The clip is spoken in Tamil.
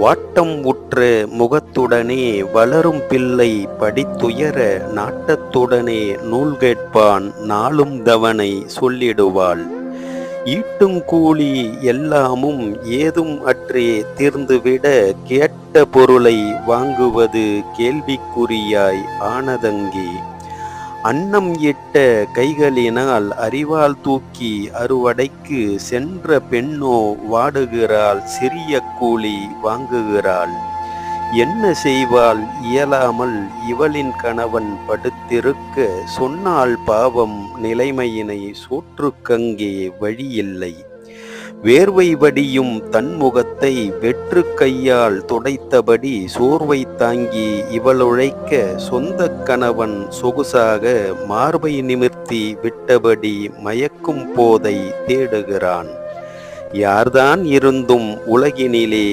வாட்டம் உற்ற முகத்துடனே வளரும் பிள்ளை படித்துயர நாட்டத்துடனே நூல் கேட்பான் நாளும் தவணை சொல்லிடுவாள். ஈட்டும் கூலி எல்லாமும் ஏதும் அற்றே தீர்ந்துவிட கேட்ட பொருளை வாங்குவது கேள்விக்குறியாய் ஆனதங்கே. அன்னம் இட்ட கைகளினால் அரிவாள் தூக்கி அறுவடைக்கு சென்ற பெண்ணோ வாடுகிறாள், சிறிய கூலி வாங்குகிறாள். என்ன செய்வாள் இயலாமல் இவளின் கணவன் படுத்திருக்க, சொன்னால் பாவம் நிலைமையினை சோற்றுக்கங்கே வழியில்லை. வேர்வை வடியும் தன்முகத்தை வெற்று கையால் துடைத்தபடி சோர்வை தாங்கி இவளுழைக்க, சொந்த கணவன் சொகுசாக மார்பை நிமிர்த்தி விட்டபடி மயக்கும் போதை தேடுகிறான். யார்தான் இருந்தும் உலகினிலே